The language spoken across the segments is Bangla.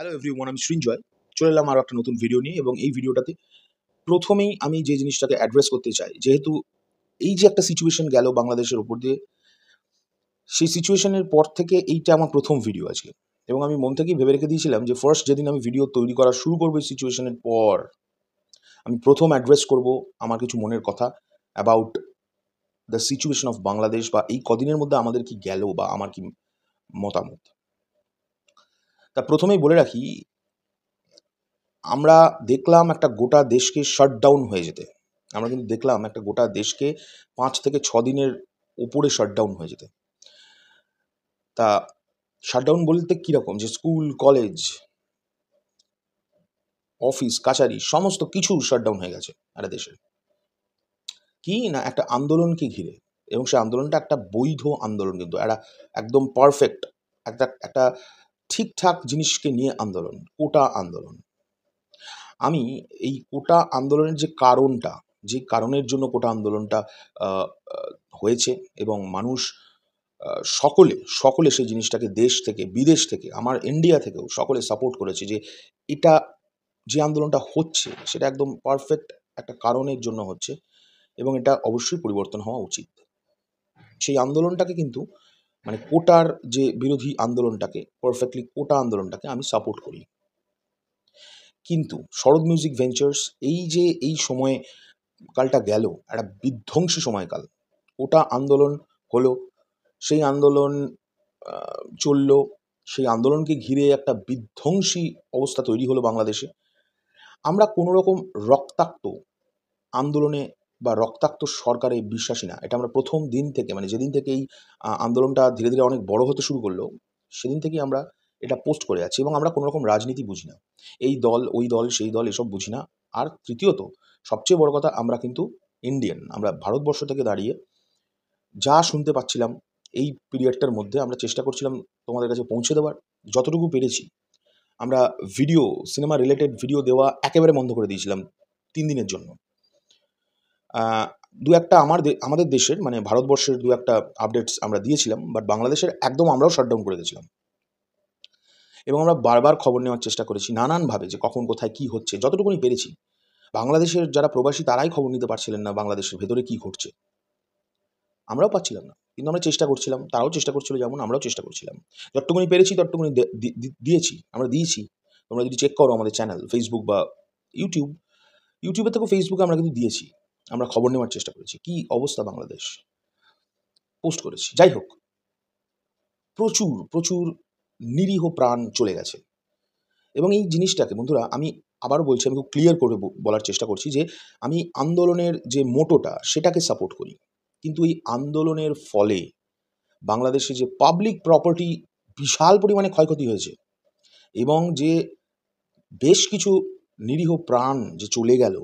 হ্যালো এভরিওয়ান, আমি সৃঞ্জয়। চলে এলাম আরও একটা নতুন ভিডিও নিয়ে, এবং এই ভিডিওটাতে প্রথমেই আমি যে জিনিসটাকে অ্যাড্রেস করতে চাই, যেহেতু এই যে একটা সিচুয়েশন গেল বাংলাদেশের উপর দিয়ে, সেই সিচুয়েশনের পর থেকে এইটা আমার প্রথম ভিডিও আজকে। এবং আমি মন থেকেই ভেবে রেখে দিয়েছিলাম যে ফার্স্ট যেদিন আমি ভিডিও তৈরি করা শুরু করবো এই সিচুয়েশনের পর, আমি প্রথম অ্যাড্রেস করব আমার কিছু মনের কথা about the situation of Bangladesh, বা এই কদিনের মধ্যে আমাদের কি গেল বা আমার কি মতামত। তা প্রথমেই বলে রাখি, আমরা দেখলাম একটা গোটা দেশকে শাটডাউন হয়ে যেতে। আমরা কিন্তু দেখলাম একটা গোটা দেশকে ৫ থেকে ৬ দিনের উপরে শাটডাউন হয়ে যেতে। তা শাটডাউন বলতে কীরকম, যে স্কুল, কলেজ, অফিস, কাছারি সমস্ত কিছু শাটডাউন হয়ে গেছে একটা দেশের। কি না, একটা আন্দোলনকে ঘিরে, এবং সেই আন্দোলনটা একটা বৈধ আন্দোলন, কিন্তু একটা একদম পারফেক্ট, একটা একটা ঠিকঠাক জিনিসকে নিয়ে আন্দোলন, কোটা আন্দোলন। আমি এই কোটা আন্দোলনের যে কারণটা, যে কারণের জন্য কোটা আন্দোলনটা আ আ হয়েছে, এবং মানুষ সকলে, সকলে সেই জিনিসটাকে দেশ থেকে, বিদেশ থেকে, আমার ইন্ডিয়া থেকেও সকলে সাপোর্ট করেছে, যে এটা যে আন্দোলনটা হচ্ছে সেটা একদম পারফেক্ট একটা কারণের জন্য হচ্ছে, এবং এটা অবশ্যই পরিবর্তন হওয়া উচিত। সেই আন্দোলনটাকে কিন্তু, মানে কোটার যে বিরোধী আন্দোলনটাকে, পারফেক্টলি কোটা আন্দোলনটাকে আমি সাপোর্ট করি। কিন্তু শরৎ মিউজিক ভেঞ্চার্স, এই যে এই সময়ে কালটা গেল, একটা বিধ্বংসী সময়কাল। কোটা আন্দোলন হলো, সেই আন্দোলন চলল, সেই আন্দোলনকে ঘিরে একটা বিধ্বংসী অবস্থা তৈরি হলো বাংলাদেশে। আমরা কোনো রকম রক্তাক্ত আন্দোলনে বা রক্তাক্ত সরকারে বিশ্বাসী না। এটা আমরা প্রথম দিন থেকে, মানে যেদিন থেকে এই আন্দোলনটা ধীরে ধীরে অনেক বড় হতে শুরু করলো, সেদিন থেকেই আমরা এটা পোস্ট করে যাচ্ছি, এবং আমরা কোনো রকম রাজনীতি বুঝি না। এই দল, ওই দল, সেই দল, এসব বুঝি না। আর তৃতীয়ত, সবচেয়ে বড় কথা, আমরা কিন্তু ইন্ডিয়ান। আমরা ভারতবর্ষ থেকে দাঁড়িয়ে যা শুনতে পাচ্ছিলাম এই পিরিয়ডটার মধ্যে, আমরা চেষ্টা করছিলাম তোমাদের কাছে পৌঁছে দেওয়ার, যতটুকু পেরেছি। আমরা ভিডিও, সিনেমা রিলেটেড ভিডিও দেওয়া একেবারে বন্ধ করে দিয়েছিলাম ৩ দিনের জন্য। আ ২-১টা আমাদের দেশের, মানে ভারতবর্ষের ২-১টা আপডেটস আমরা দিয়েছিলাম, বাট বাংলাদেশের একদম আমরাও শাটডাউন করে গেছিলাম। এবং আমরা বারবার খবর নেওয়ার চেষ্টা করেছি নানানভাবে, যে কখন কোথায় কী হচ্ছে, যতটুকুনি পেরেছি। বাংলাদেশের যারা প্রবাসী তারাই খবর নিতে পারছিলেন না বাংলাদেশের ভেতরে কী ঘটছে। আমরাও পাচ্ছিলাম না। কিন্তু আমরা চেষ্টা করছিলাম, তারাও চেষ্টা করছিল, যেমন আমরাও চেষ্টা করছিলাম। যতটুকুনি পেরেছি ততটুকুনি দিয়েছি, আমরা দিয়েছি। তোমরা যদি চেক করো আমাদের চ্যানেল, ফেসবুক বা ইউটিউবের থেকেও ফেসবুকে আমরা কিন্তু দিয়েছি। আমরা খবর নেওয়ার চেষ্টা করেছি। কী অবস্থা বাংলাদেশ, পোস্ট করেছি। যাই হোক, প্রচুর, প্রচুর নিরীহ প্রাণ চলে গেছে। এবং এই জিনিসটাকে বন্ধুরা, আমি আবারও বলছি, আমি খুব ক্লিয়ার করে বলার চেষ্টা করছি, যে আমি আন্দোলনের যে মোটোটা সেটাকে সাপোর্ট করি। কিন্তু এই আন্দোলনের ফলে বাংলাদেশে যে পাবলিক প্রপার্টি বিশাল পরিমাণে ক্ষয়ক্ষতি হয়েছে, এবং যে বেশ কিছু নিরীহ প্রাণ যে চলে গেল,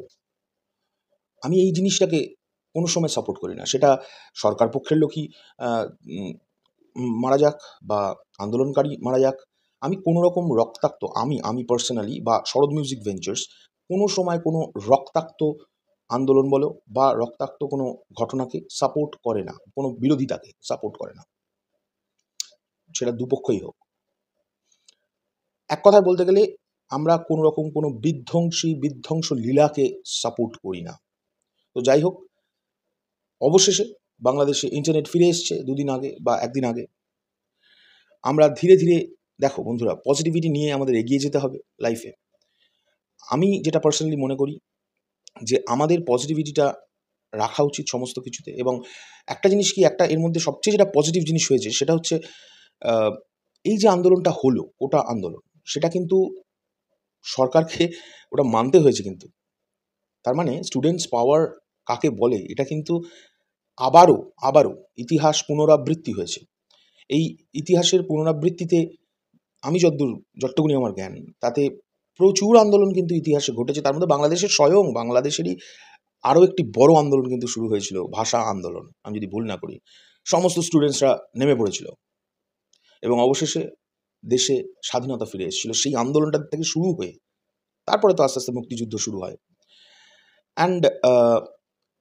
আমি এই জিনিসটাকে কোনো সময় সাপোর্ট করি না। সেটা সরকার পক্ষের লোকই আ উম মারা যাক, বা আন্দোলনকারী মারা যাক। আমি কোনো রকম রক্তাক্ত, আমি পার্সোনালি বা শরৎ মিউজিক ভেঞ্চার্স কোনো সময় কোনো রক্তাক্ত আন্দোলন বলো বা রক্তাক্ত কোনো ঘটনাকে সাপোর্ট করে না। কোনো বিরোধিতাকে সাপোর্ট করে না। সেটা দুপক্ষই হোক। এক কথায় বলতে গেলে, আমরা কোনো রকম কোনো বিধ্বংস লীলাকে সাপোর্ট করি না। তো যাই হোক, অবশেষে বাংলাদেশে ইন্টারনেট ফিরে এসছে ২ দিন আগে বা ১ দিন আগে। আমরা ধীরে ধীরে, দেখো বন্ধুরা, পজিটিভিটি নিয়ে আমাদের এগিয়ে যেতে হবে লাইফে। আমি যেটা পার্সোনালি মনে করি, যে আমাদের পজিটিভিটিটা রাখা উচিত সমস্ত কিছুতে। এবং একটা জিনিস কি, একটা এর মধ্যে সবচেয়ে যেটা পজিটিভ জিনিস হয়েছে সেটা হচ্ছে, আ এই যে আন্দোলনটা হলো, কোটা আন্দোলন, সেটা কিন্তু সরকারকে ওটা মানতে হয়েছে কিন্তু। তার মানে স্টুডেন্টস পাওয়ার কাকে বলে, এটা কিন্তু আবারও ইতিহাস পুনরাবৃত্তি হয়েছে। এই ইতিহাসের পুনরাবৃত্তিতে আমি যতটুকুনি আমার জ্ঞান, তাতে প্রচুর আন্দোলন কিন্তু ইতিহাসে ঘটেছে। তার মধ্যে বাংলাদেশের, স্বয়ং বাংলাদেশেরই আরও একটি বড় আন্দোলন কিন্তু শুরু হয়েছিল, ভাষা আন্দোলন, আমি যদি ভুল না করি। সমস্ত স্টুডেন্টসরা নেমে পড়েছিল, এবং অবশেষে দেশে স্বাধীনতা ফিরে এসেছিল সেই আন্দোলনটা থেকে শুরু হয়ে। তারপরে তো আস্তে আস্তে মুক্তিযুদ্ধ শুরু হয়। অ্যান্ড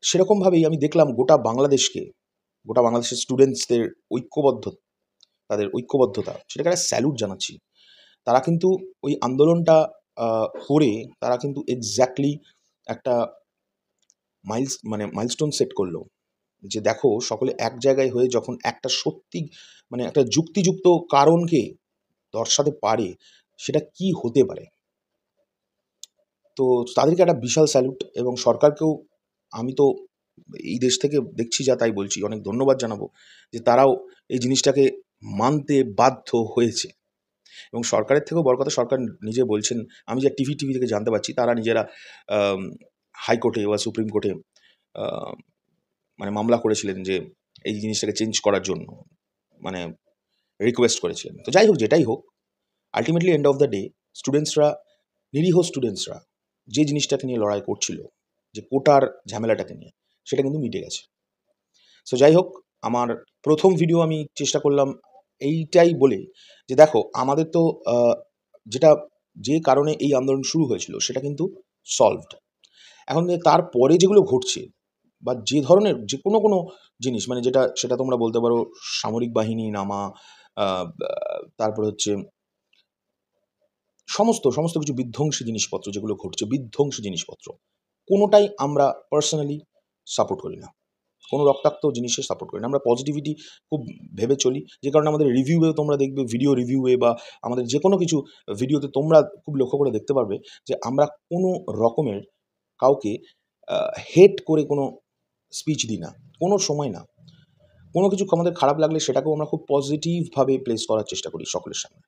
সেরকমভাবেই আমি দেখলাম গোটা বাংলাদেশের স্টুডেন্টসদের তাদের ঐক্যবদ্ধতা, সেটাকে একটা স্যালুট জানাচ্ছি। তারা কিন্তু ওই আন্দোলনটা করে তারা কিন্তু এক্স্যাক্টলি একটা মাইলস্টোন সেট করলো যে দেখো সকলে এক জায়গায় হয়ে যখন একটা সত্যি একটা যুক্তিযুক্ত কারণকে দর্শাতে পারে সেটা কি হতে পারে। তো তাদেরকে একটা বিশাল স্যালুট, এবং সরকারকেও আমি তো এই দেশ থেকে দেখছি যা তাই বলছি, অনেক ধন্যবাদ জানাবো যে তারাও এই জিনিসটাকে মানতে বাধ্য হয়েছে। এবং সরকারের থেকেও বড় কথা, সরকার নিজে বলছেন, আমি যা টিভি থেকে জানতে পারছি, তারা নিজেরা হাইকোর্টে বা সুপ্রিম কোর্টে মামলা করেছিলেন যে এই জিনিসটাকে চেঞ্জ করার জন্য, মানে রিকোয়েস্ট করেছিলেন। তো যাই হোক, যেটাই হোক, ultimately end of the day নিরীহ স্টুডেন্টসরা যে জিনিসটাকে নিয়ে লড়াই করছিল, যে কোটার ঝামেলাটাকে নিয়ে, সেটা কিন্তু মিটে গেছে। সো যাই হোক, আমার প্রথম ভিডিও আমি চেষ্টা করলাম এইটাই বলে যে দেখো আমাদের তো যে কারণে এই আন্দোলন শুরু হয়েছিল সেটা কিন্তু সলভড। এখন তারপরে যেগুলো ঘটছে বা যে ধরনের যে কোনো জিনিস, সেটা তোমরা বলতে পারো সামরিক বাহিনী নামা, তারপরে হচ্ছে সমস্ত কিছু বিধ্বংসী জিনিসপত্র যেগুলো ঘটছে, বিধ্বংসী জিনিসপত্র, কোনোটাই আমরা পার্সোনালি সাপোর্ট করি না। কোনো রক্তাক্ত জিনিসের সাপোর্ট করি না। আমরা পজিটিভিটি খুব ভেবে চলি, যে কারণে আমাদের রিভিউয়েও তোমরা দেখবে, ভিডিও রিভিউয়ে বা আমাদের যে কোনো কিছু ভিডিওতে তোমরা খুব লক্ষ্য করে দেখতে পারবে যে আমরা কোনো রকমের কাউকে হেট করে কোনো স্পিচ দিই না, কোনো সময় না। কোনো কিছু আমাদের খারাপ লাগলে সেটাকেও আমরা খুব পজিটিভভাবে প্লেস করার চেষ্টা করি সকলের সামনে।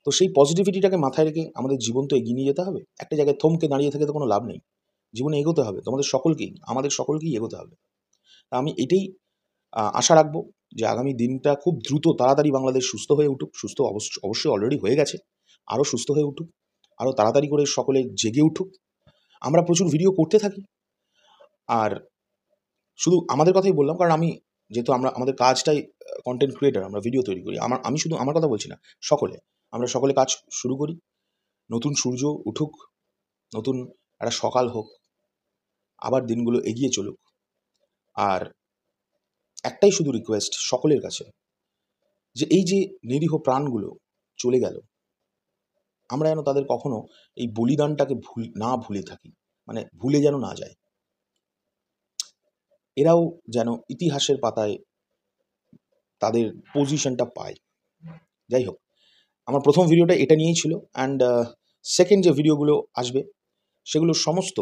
তো সেই পজিটিভিটিটাকে মাথায় রেখে আমাদের জীবন তো এগিয়ে নিয়ে যেতে হবে। একটা জায়গায় থমকে দাঁড়িয়ে থেকে তো কোনো লাভ নেই। জীবনে এগোতে হবে, আমাদের সকলকেই এগোতে হবে। তা আমি এটাই আশা রাখবো যে আগামী দিনটা খুব দ্রুত তাড়াতাড়ি বাংলাদেশ সুস্থ হয়ে উঠুক। সুস্থ অবশ্যই অলরেডি হয়ে গেছে, আরও সুস্থ হয়ে উঠুক, আরও তাড়াতাড়ি করে সকলে জেগে উঠুক, আমরা প্রচুর ভিডিও করতে থাকি। আর শুধু আমাদের কথাই বললাম, কারণ যেহেতু আমাদের কাজটাই কন্টেন্ট ক্রিয়েটার, আমরা ভিডিও তৈরি করি। আমি শুধু আমার কথা বলছি না, আমরা সকলে কাজ শুরু করি। নতুন সূর্য উঠুক, নতুন একটা সকাল হোক, আবার দিনগুলো এগিয়ে চলুক। আর একটাই শুধু রিকোয়েস্ট সকলের কাছে, যে এই যে নিরীহ প্রাণগুলো চলে গেল, আমরা যেন তাদের কখনো এই বলিদানটাকে না ভুলে থাকি, ভুলে যেন না যায়। এরাও যেন ইতিহাসের পাতায় তাদের পজিশনটা পায়। যাই হোক, আমার প্রথম ভিডিওটা এটা নিয়েই ছিল। অ্যান্ড সেকেন্ড যে ভিডিওগুলো আসবে সেগুলো সমস্ত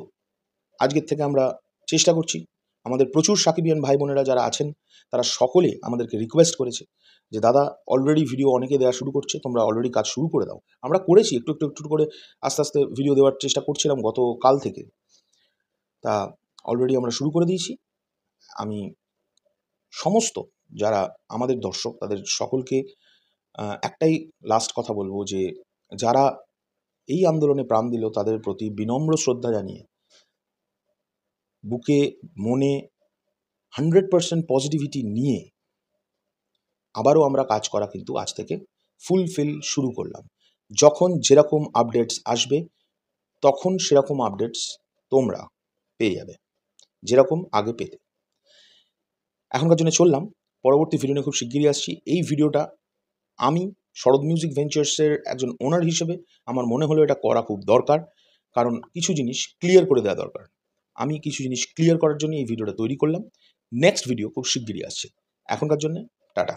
আজকের থেকে আমরা চেষ্টা করছি। আমাদের প্রচুর সাকিবিয়ান ভাই বোনেরা যারা আছেন তারা সকলে আমাদেরকে রিকোয়েস্ট করেছে যে দাদা, অলরেডি ভিডিও অনেকে দেওয়া শুরু করছে, তোমরা অলরেডি কাজ শুরু করে দাও। আমরা করেছি, একটু করে আস্তে আস্তে ভিডিও দেওয়ার চেষ্টা করছিলাম গতকাল থেকে। তা অলরেডি আমরা শুরু করে দিয়েছি। আমি সমস্ত যারা আমাদের দর্শক তাদের সকলকে একটাই লাস্ট কথা বলবো, যে যারা এই আন্দোলনে প্রাণ দিল তাদের প্রতি বিনম্র শ্রদ্ধা জানিয়ে, বুকে মনে 100% পজিটিভিটি নিয়ে আবারও আমরা কাজ করা কিন্তু আজ থেকে ফুলফিল শুরু করলাম। যখন যেরকম আপডেটস আসবে তখন সেরকম আপডেটস তোমরা পেয়ে যাবে, যেরকম আগে পেতে। এখনকার জন্য চললাম, পরবর্তী ভিডিও নিয়ে খুব শিগগিরই আসছি। এই ভিডিওটা আমি শরৎ মিউজিক ভেঞ্চার্সের একজন ওনার হিসেবে আমার মনে হলো এটা করা খুব দরকার, কারণ কিছু জিনিস ক্লিয়ার করে দেওয়া দরকার। আমি কিছু জিনিস ক্লিয়ার করার জন্য এই ভিডিওটা তৈরি করলাম। নেক্সট ভিডিও খুব শিগগিরই আসছে। এখনকার জন্য টাটা।